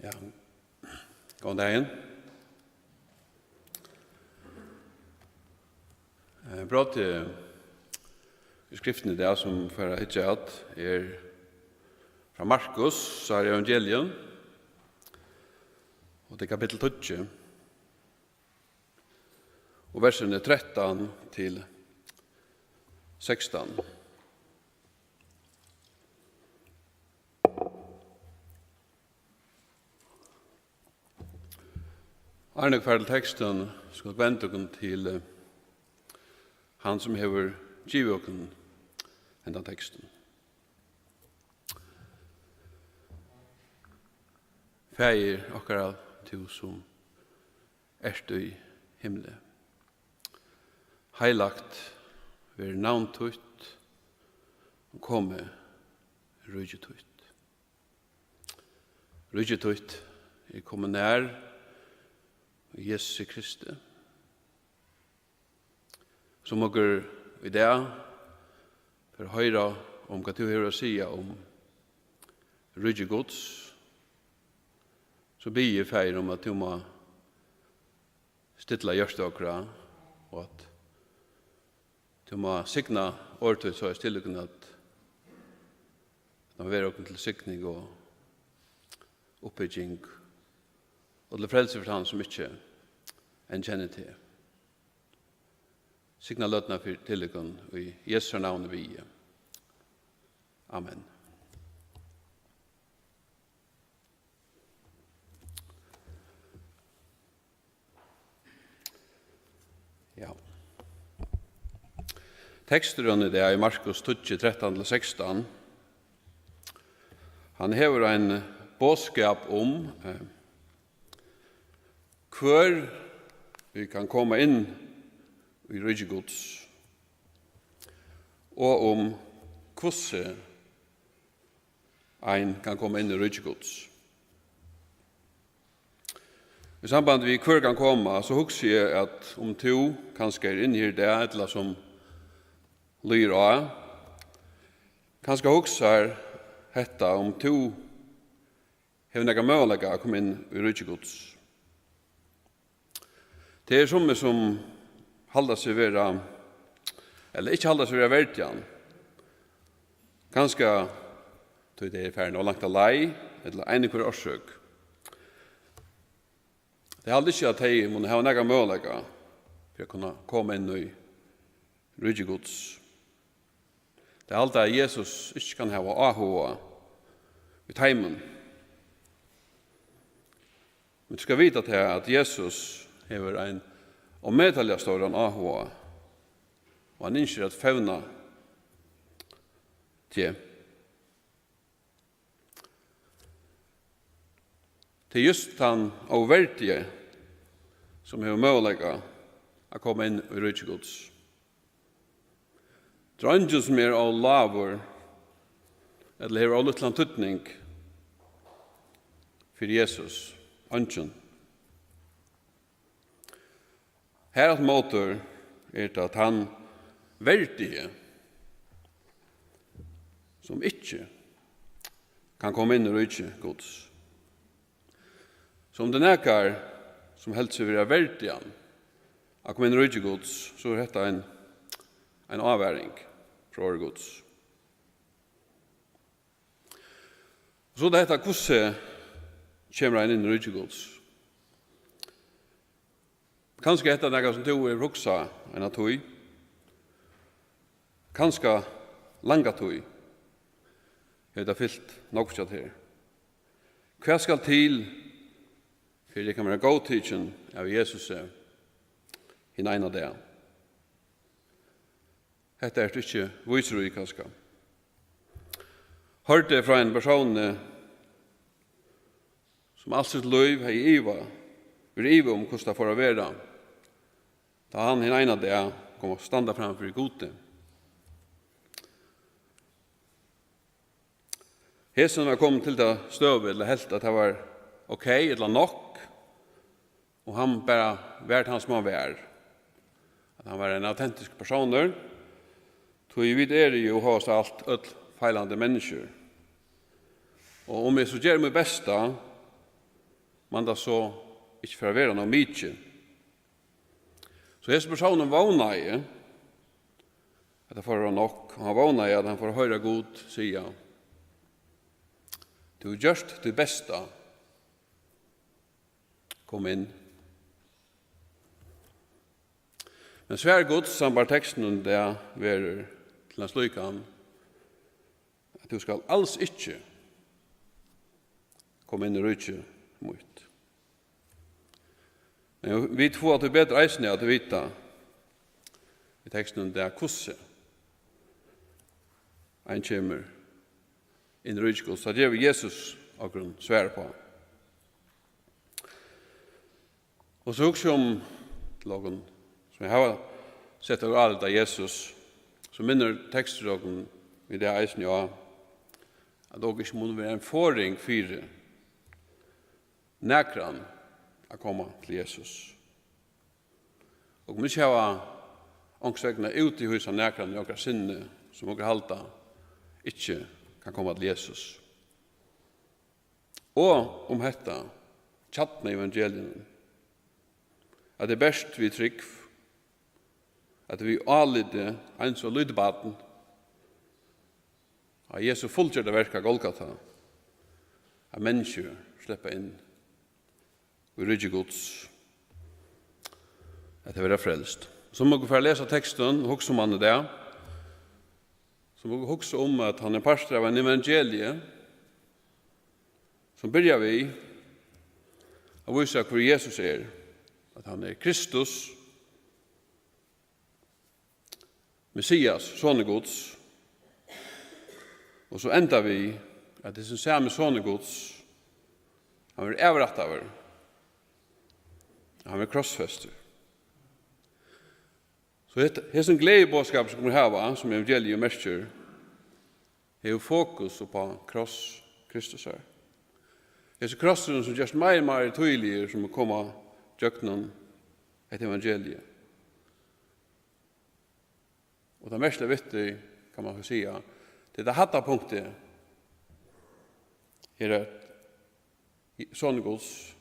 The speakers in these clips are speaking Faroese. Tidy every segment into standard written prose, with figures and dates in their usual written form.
Ja, god dagen. Brått i skriften i dag som for ikke at fra Markus, så er evangelium, og det er kapittel 20, og versene 13 til 16. Arne kvar teksten skal vente oss til han som hever givet oss enda teksten. Fægir okkara to som i himle. Heilagt ver navntutt og komme rydgetutt. Rydgetutt kommet nær Jesus Kristi. Som okker i dag for å høre om hva du har å si om rydgegods, så blir jeg feir om at du må stille hjørste okra, og at du må signa årtøy så er stille at det må være åkken til signing og oppbygging og til frelse for han som ikke en kjenner til. Signa løtna for tillykken i Jesu navn vi. Amen. Ja. Teksten i det er i Markus 20, 13-16. Han hever en bådskap om hvor vi kan komme inn i rydgegods, og om hvordan en kan komme inn i rydgegods. I samband med hvor kan komme, så husker jeg at om to kanskje er inn i det, eller som lyr av, kanskje husker dette om to har noen mulighet å komme inn i rydgegods. Det er som halda seg vera, eller ikke halda seg vera verdian. Kanskje tog det ferdig og langt av lei, eller en hver årsøk. Det er aldri ikke at de må ha nega mulighet for å kunne komme inn i rydgegods. Det er alltid at Jesus ikke kan ha ahoa i teimen. Men du skal vite at Jesus hever en og medtalja står han ahoa, og han innskjer at fauna til. Det er just han oververdige som hever muligga å komme inn i rydgegods. Drangel som er av lavur, eller hever av luttland tuttning for Jesus, ønsken. Her at motor det at han verdige som ikke kan komme inn i rydgegods. Så om det nekar som helst vil være verdige å komme inn i rydgegods, så er dette en avværing fra åregods. Så det heter hvordan kommer han inn i rydgegods. Kanskje etter noe som du er ruksa enn at tog. Kanskje langa tog. Jeg har fyllt nok til her. Hva skal til for det kan være godtidsen av Jesus i en av det? Dette er ikke viser i kanskje. Hørte fra en person som alt sitt liv har iva om hvordan det får å være. Da han en av det kom og standa framfor i gode. Hesen var kommet til det støvet, eller helt at det var ok, eller nok, og han bare vært han som han var. At han var en autentisk person. Så vi er jo hos alt feilande mennesker. Og om jeg så gjør mitt beste, man da så ikke for å være noe mye. Så hese personen vågner i at det får nok. Han vågner i at han får høre god sige. Du har gjort det beste. Kom inn. Men svær gods, som bare teksten om det, verer til en slykan, at du skal alls ikke komme inn i rydtje mot. Men vi tror at det er bedre eisende at vite i teksten om det er kosse. En kommer inn i rydtje gods. Så det er Jesus og grunn svære på. Og så også om lagen som jeg har sett over alt av Jesus, så minner tekstdragen i det eisen ja, at det ikke må være en forring for nekran å komme til Jesus. Og om vi ikke har ångsvekkene ut i huset nekran i åkra sinne, som åkra halta ikke kan komme til Jesus. Og om dette, tjattene i evangelien, at det er best vi trygg, at vi avlidde en så lydbaten, at Jesu fullgjørte verk av Golgata, at mennesker slipper inn i rydgjegods, at det være frelst. Så må vi få lese teksten, og hukse om han er det, så må vi hukse om at han er pastor av en evangelie, som begynner vi å vise hvor Jesus er, at han er Kristus, Messias, sonegods, og så enda vi at det som samme sonegods, han er overrett av det. Han er krossfester. Så det er en gledebådskap som vi har, som evangeliet merker, er jo fokus på kross Kristus her. Det er krossen som gjørs mer og mer tydeligere som å komme tjøkkenen et evangeliet. Og det mest viktige, kan man si, det er det hatta punktet er at sånne gods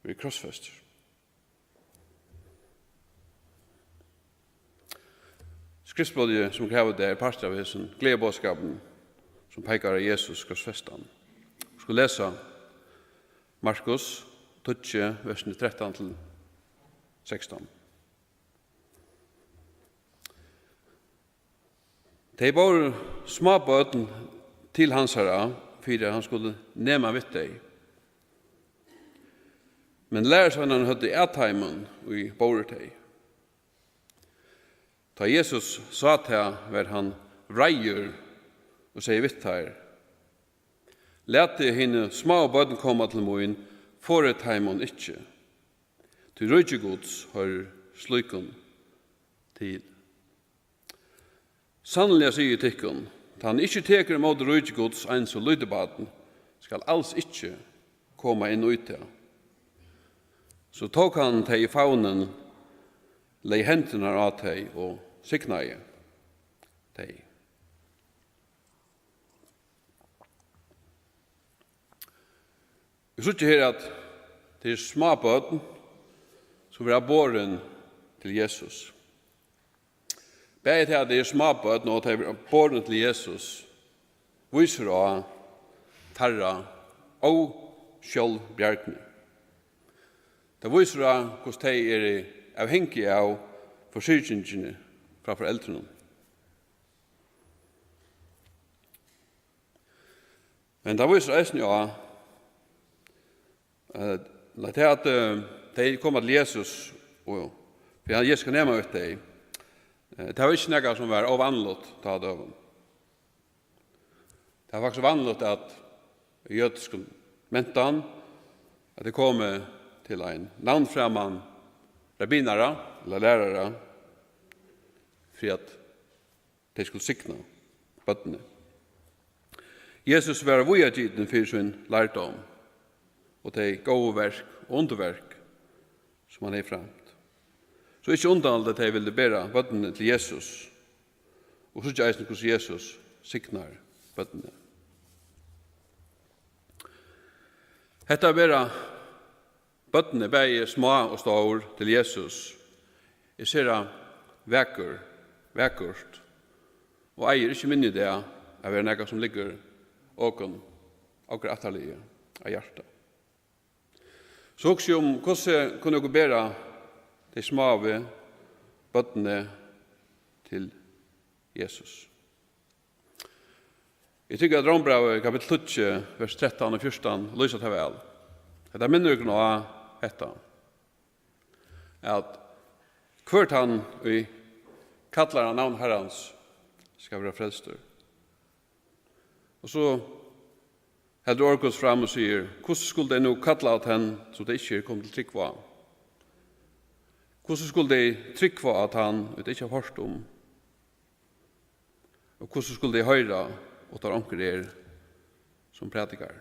blir krossfester. Skriftsprådet som krever det er part av hessen gledebådskapen som peker av Jesus krossfestan. Vi skal lese Markus 12, versene 13 til 16. De var småbøten til hans herre, for han skulle nema vidt deg. Men lærersvennerne hadde etheimen i bordet. Da Jesus sa til hver han reier og sier vidt her, lette henne små bøten komme til moen, for et heimen ikke. Til rødjegods har slykken til. Sannelig sier tikkun, da han ikke teker imot rødjegods ens og lydebaden, skal alls ikke komme inn ut til. Så tok han til i faunen, lei hendene av til og siknaie til. Vi sier her at det er småbøten som vil ha båren til Jesus. Begge til at det er småbøten og til båren til Jesus viser å tarra og kjølbjergene. Det viser å hvordan de er avhengige av forsyrkingene fra foreldrene. Men det viser også at de kommer til Jesus, og for Jesus skal nemme ut deg. Det var ikke noe som var ovanligt ta døven. Det var faktisk vanligt at jødiske mentan at det kom til en navnfremman rabbinere eller lærere for at de skulle sikne bøttene. Jesus var vujagjiden for sin lærdom og de gode verk og underverk som han er fremt. Så ikke undanholdt at de ville bære bøttene til Jesus, og så ikke eisen hvordan Jesus siknar bøttene. Hetta vera bøttene bæði små og stor til Jesus, ser vekkert, og eier ikke minne det av være noe som ligger akkurat atterlige av hjertet. Så også om hvordan kunne dere bære de små bøttene til Jesus. Jeg tykker at Rombrevet kapitel 20, vers 13 og 14, lyser til vel. Det minner dere nå av dette. At hvert han i kallar av navn Herrens skal være frelster. Og så heldur Orkos fram og sier, hvordan skulle de nå kalla at han så det ikke kom til tryggva? Hvordan skulle de tryggva at han det ikke har hørt om? Og hvordan skulle de høyra og tar omkring som predikar?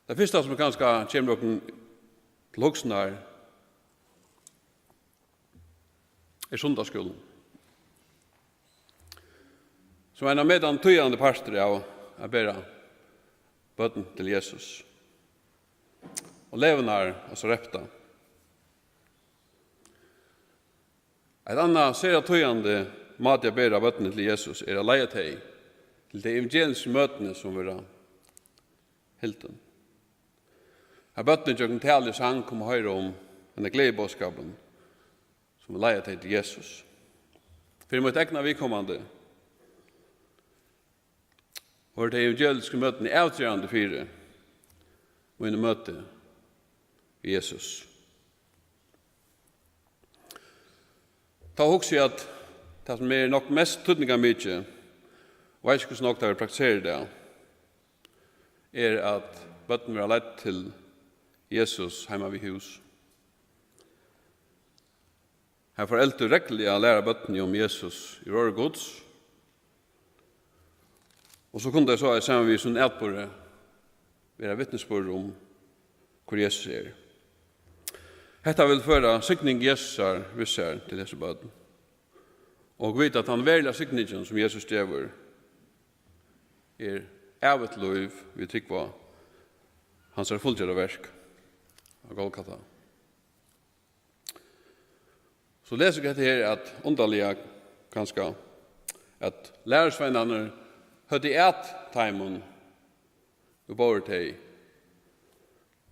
Det første som kanskje kommer dere til hoksen her, sundagsskolen. Som en av medan tøyande parter av å bære bøtten til Jesus. Og leven er altså repta. Et annet ser at tøyande mat jeg bære bøtten til Jesus å leie til de evangeliske møtene som vil ha hilden. Her bøtten jeg kan tale sang kom og høre om denne gledebåskapen som leie til Jesus. For mot egna vidkommande var det evangeliske møtene avtjørende fire og inne møte Jesus. Ta også at det som nok mest tydninga mykje, og jeg ikke nok det vi praktiserer det, at bøtten vi har lett til Jesus hjemme ved hus. Her får eldre rekkelig å lære bøtten om Jesus i røre gods. Og så kunne det så sammen vi som etbore være vittnesbord om hvor Jesus er. Hetta vil føre sykning Jesus visser til disse bøtten. Og vite at han velger sykningen som Jesus drever av et liv vi trykker på hans fullgjørende verk av Golgata. Så leser jeg her at underlige kanskje at lærersvennerne hadde et timen og bor til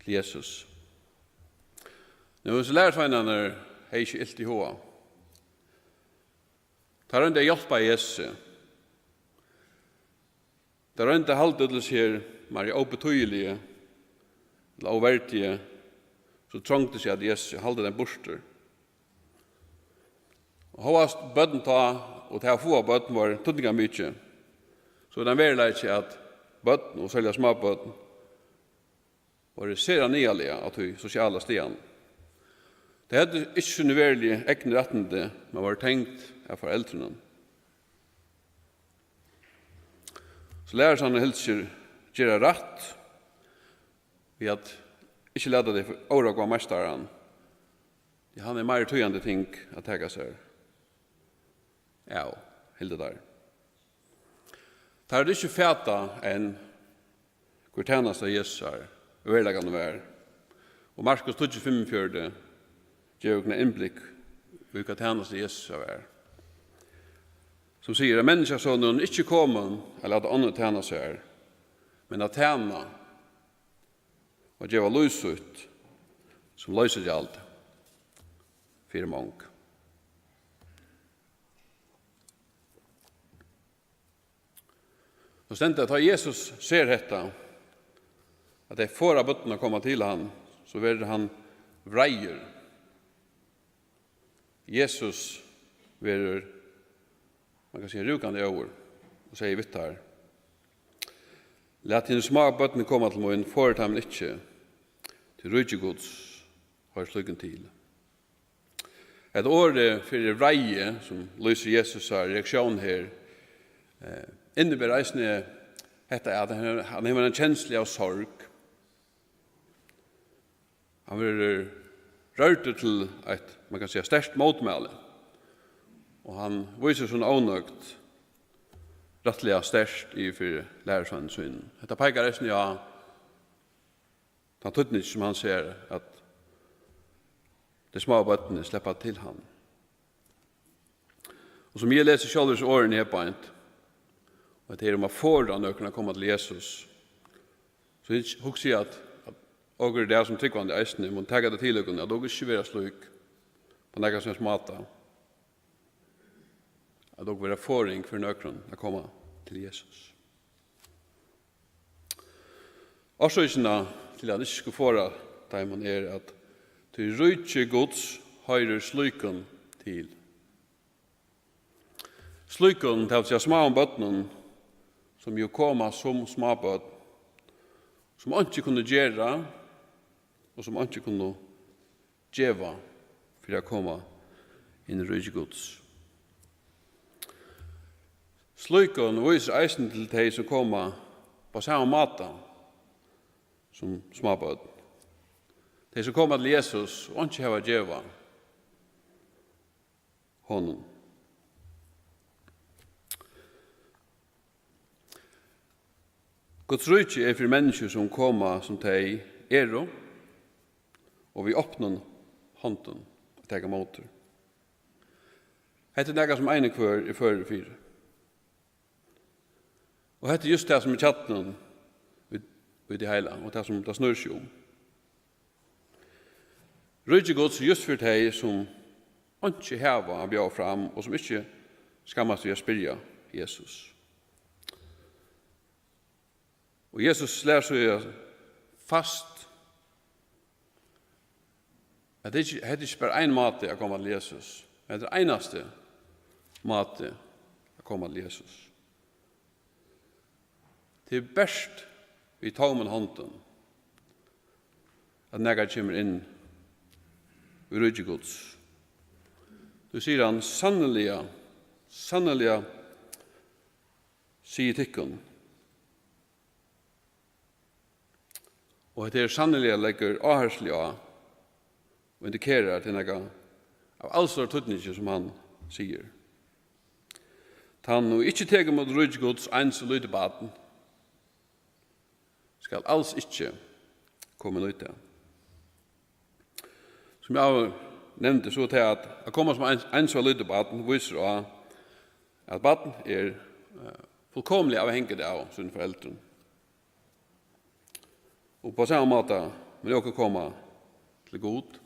Jesus. Nå hvis lærersvennerne har ikke ilt i hoa. Tar han det hjelpa Jesus. Tar han det halvt til seg mer oppetøyelige eller overtige så trångte seg at Jesus halde den borster. Og hovast bøtten ta, og til å få bøtten var tydninga mykje. Så den verleir ikke at bøtten, og særlig små bøtten, var sera nyalige av de sosiale stiene. Det hadde ikke nødvendig ekne rettende, men var tenkt av foreldrene. Så lærer han hilser gjøre rett, ved at ikke lede det for året gå mesteren. Han mer tøyende ting å tenke seg. Ja, helt det der. Det er ikke fæta enn hvor tjeneste Jesus er, og verlegene være. Og Markus 25 gjør en innblikk i hva tjeneste Jesus er. Som sier at menneskesønnen ikke kommer eller at andre tjeneste er, men at tjene og gjøre løs ut som løser det alt for mange. Så stendte at Jesus ser dette, at det får av bøttene komme til han, så vil han vreier. Jesus vil, man kan si, rukande over, og sier vitt her. Lät henne små bøttene komme til min, foret ham ikke til rydgjegods, har slukken til. Et år for vreie, som lyser Jesus har reaksjon her, innebærer eisne dette at han har en kjenslig av sorg. Han blir rørt til et, man kan si, sterkt motmæle. Og han viser sånn avnøgt rettelig sterkt i for lærersvannen sin. Dette peker eisne av Han tøtning som han ser at de små bøttene slipper til han. Og som jeg leser selv årene her på en, og det er om å fordre nøkkerne komme til Jesus, så jeg husker jeg at og det som tryggvande eisene, må ta det til dere, at dere ikke vil slik på noen som smata, at dere vil ha forring for nøkkerne å komme til Jesus. Årsøkene til at jeg ikke skulle fåre dem er at til rydtje gods høyrer slyken til. Slyken til å si små om bøttene, som jo kommer som småbøtt, som han ikke kunne gjøre, og som han ikke kunne gjøre for å komme inn i rydtje gods. Slyken viser eisen til de som kommer på samme måte som småbøtt. De som kommer til Jesus og ikke har gjeva honom. Guds rike er for mennesker som kommer som de er, og vi åpner hånden og tar mot det. Dette er noe som ene kvør er før og fire. Og dette er just det som er chatten i det hele, og det som det snurrer seg om. Rydde Guds just for de som ikke har å bjøre fram, og som ikke skammer seg å spørre Jesus. Og Jesus lærer seg fast at det er ikke bare en måte å komme til Jesus, men det er eneste måte å komme til Jesus. Det er best vi tar med hånden at når kommer inn i rydde Guds. Du sier han sannelig sier tikkun. Og det er sannelig legger avherslig av og indikerer til noe av allsår tøtninger som han sier. Han og ikke teger mot rydde Guds ens og lydebaten skal alls ikke komme ut av. Som jeg nevnte så til at komme som ens og lydebaten viser at baten er fullkomlig avhengig av sine foreldre. Og på samme måte vil dere komme til god,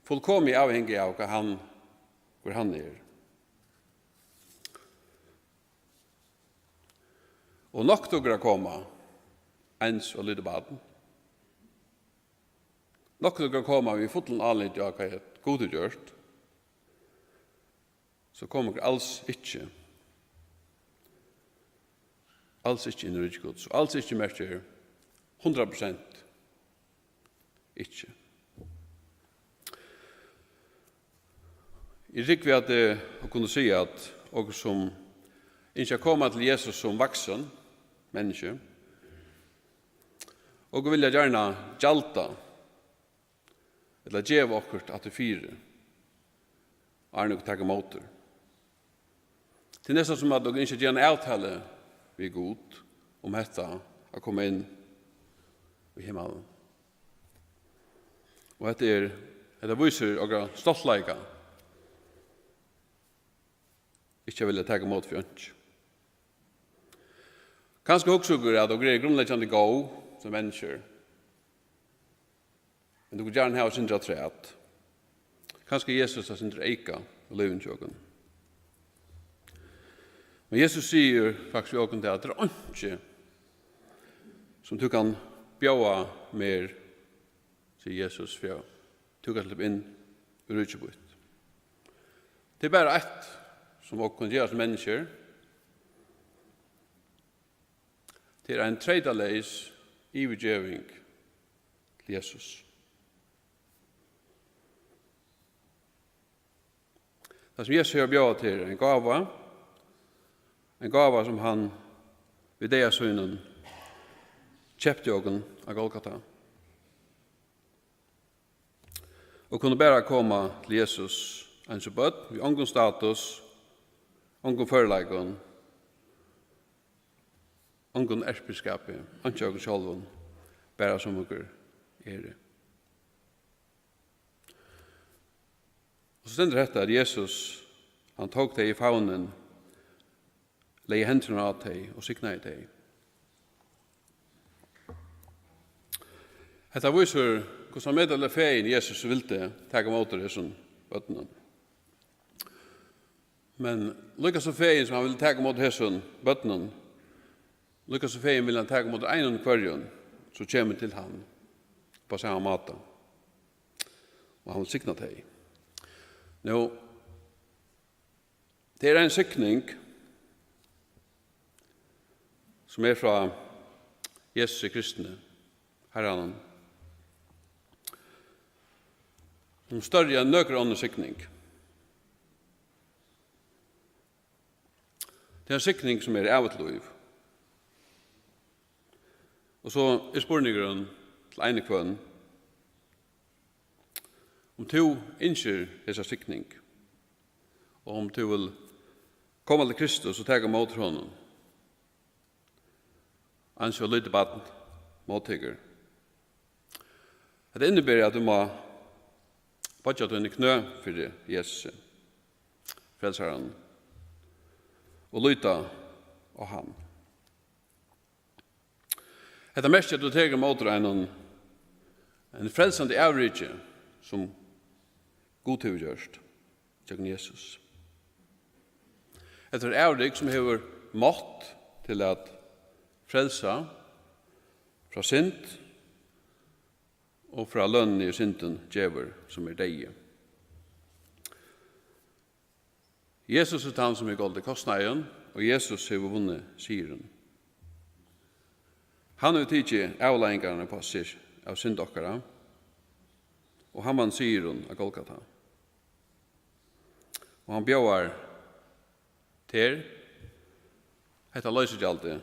fullkomlig avhengig av hvor han er. Og nok dere komme ens og lyde baden. Nok dere komme vi fotlen anledning av hva er god gjort, så kommer dere alls ikke inn i rydde Guds, og alls ikke merker 100% ikke. Jeg tykker vi at jeg kunne si at dere som ikke kommer til Jesus som voksen menneske, og vil jeg gjerne gjalta eller gjeve okkurt at det fire er nok takk imot det. Det er nesten som at dere ikke gjør en avtale vi god om dette å komme inn i himmelen. Og dette viser dere stoltleika ikke vil ta imot for ønske. Kanskje også at dere er grunnleggende gå som mennesker. Men dere gjerne har sin træt. Kanskje Jesus har sin eika og leven til dere. Men Jesus sier faktisk også til at det er ikke som du kan bjøa mer, sier Jesus, for du kan slippe inn i rydtjebøyt. Det er bare ett som også kan gjøre som mennesker. Det er en tredaleis ivergjøring til Jesus. Det som Jesus har bjøret til en gava som han ved det synen kjøpte åken av Golgata. Og kunne bare komme til Jesus en så bøtt, vi ångon status, ångon føreleikon, ångon erspeskapet, ikke åken sjølven, bare som dere er. Og så stender dette at Jesus, han tok deg i favnen, leie hendene av deg og sikna i deg. Dette viser hvordan meddeler feien Jesus ville ta mot disse bøttene. Men lykkes så feien som han ville ta mot disse bøttene, lykkes så feien vil han ta mot en kvarjon, så kommer til han på samme måte. Og han vil sikna deg. Nå, det en sikning som fra Jesus Kristne, Herren. Som større enn nøkker annen sikning. Det en sikning som av et liv. Og så spørningen til ene kvann om du innskjer dessa sikning, og om du vil komme til Kristus og tega mot honom, ansvar lite baden, måttigger. Det innebærer at du må bodja du inn i knø for Jesus, frelseren, og lyta av han. Det mest at du teger mot en frelsende avrige som god til gjørst, tjøkken Jesus. Det avrik som hever mått til at frelsa fra synd og fra lønnen i synden djever som deg. Jesus han som golde kostnaden, og Jesus har vunnet siren. Han har tidsi avleggingarna på seg av syndokkara, og han vann siren av Golgata. Og han bjøvar til hetta løysegjaldi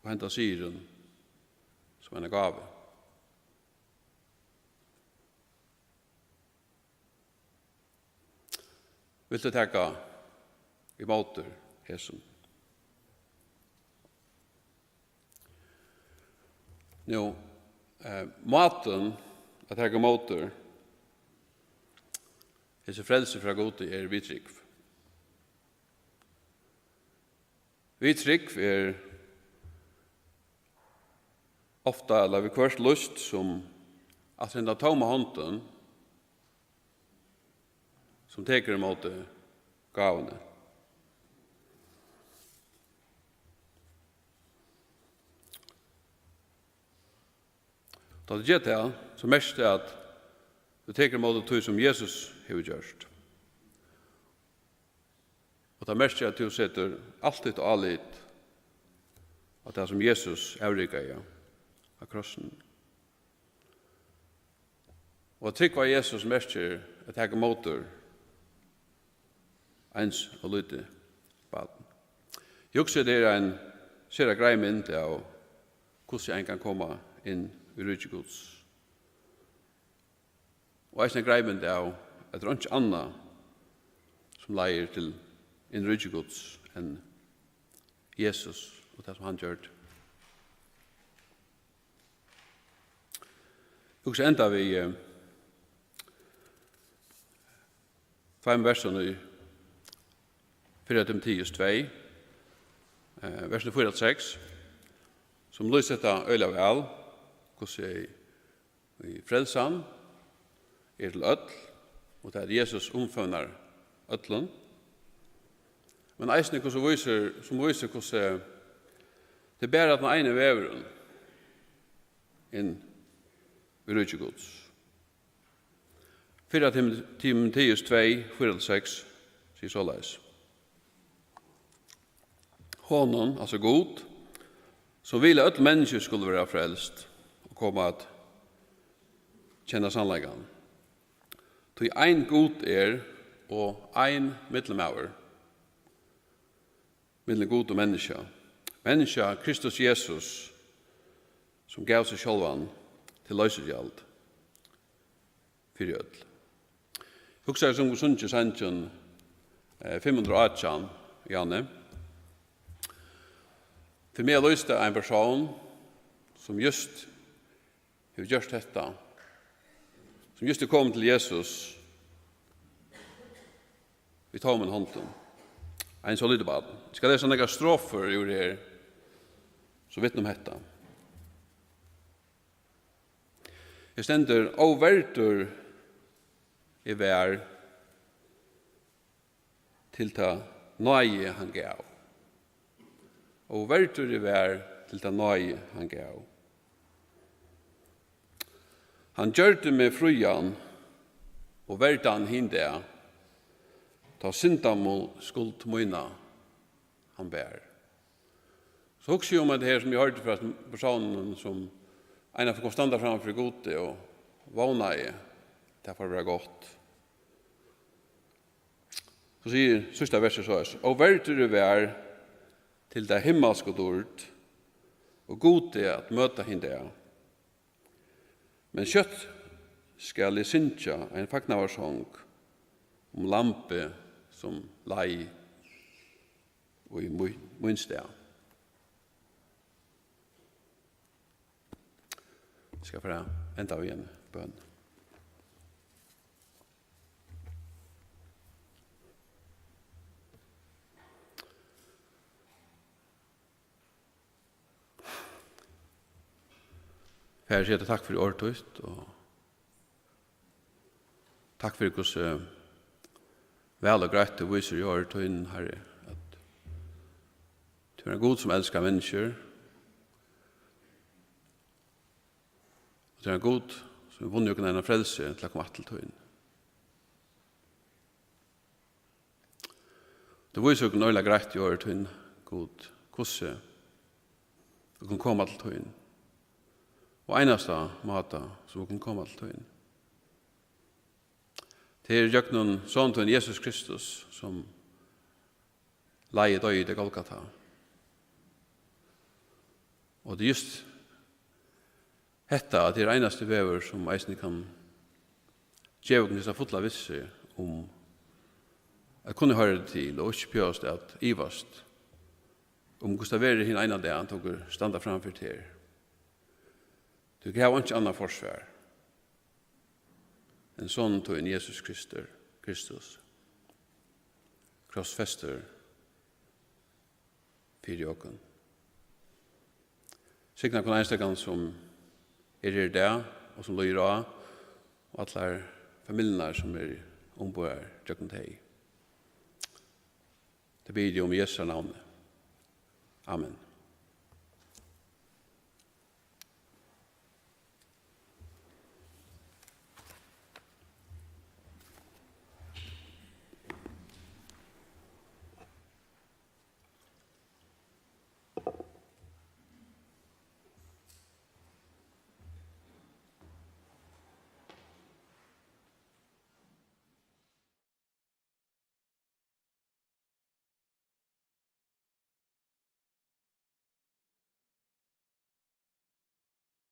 og henta siren som en gave. Vil du teka i måter hesen? Nå, maten at teka måter hese frelse fra gode vitrykv. Vitrykv ofta eller vi kvart lust som at henda toma hånden som teker imot gavene. Da det gjør det, så mest det at du teker imot det som Jesus har gjort. Og det mest er at du setter alltid og allit at det som Jesus avrikar av krossen. Og at trykk var Jesus mest er at teka motor eins og lytte baden. Jeg også det en sera grei mynd av hvordan en kan komme inn i rydde Guds. Og en grei mynd av at det er ikke anna som leier til inn i rydde Guds enn Jesus og det som han gjør. Jeg også enda vi 5 versene i 4 Timotheus 2, versene 4-6, som lyser dette øyla vel, hvordan i frelsan til ødel, og det Jesus omføvner ødelen. Men eisne som viser hvordan det er bare at den ene veveren inn i rydde Guds. 4 Timotheus 2, 4-6, sier så leis. Honom, altså god, som ville at mennesker skulle være frelst og komme at kjenne sannleggen. Til ein god og ein middelmauer, mellom god og menneske. Menneske, Kristus Jesus, som gav seg sjølvan til løsegjald, for ødel. Huxar som sunnkje sannsjon 518, Janne. For meg løste en person som just har gjort detta, som just kom til Jesus, vi tar om en hånden, en så lite bad. Vi skal lese några strofer ur her, så vet ni om detta. Jeg stender, «O vertur I vær til ta nøye han gav. Og vertur I vær til ta nøye han gav. Han gjørte med frujan, og verdan hinde, ta syndamol skuld moina han bær. Så også om det her som jeg hørte fra personen som en av kom standa framfor gode og vana I, det får være godt. Så sier sista verset så her, og verdur vær til det himmelske dord, og gode at møta hinde. Men kjøtt skal I syntja en fagnavarsång om lampe som lei og I munstea. Jeg skal få enda av igjen bønn. Herre, sier takk for året og takk for hvordan vel og greit du viser I året Herre, at du en god som elsker mennesker, og du en god som vunnet jo en frelse til å komme til tøyen. Du viser jo nøyla greit I året god, hvordan du kan komme til tøyen. Og eneste måte som vi kan komme til tøyen. Det gjøkken sånn til Jesus Kristus som leie døy I det Golgata. Og det just hetta at det eneste vever som eisen kan gjøre disse fotla visse om at kunne høre det til og ikke pjøst at ivast om hvordan det er henne ene av det han tog standa framfor til. Du kan ha ikke annet forsvar enn sånn tog en Jesus Kristus krossfester fyrir åken. Signa kun einstakann som her der, og som løyer av, og alle familiene som ombord tjøkken til. Det blir jo om Jesu navn. Amen.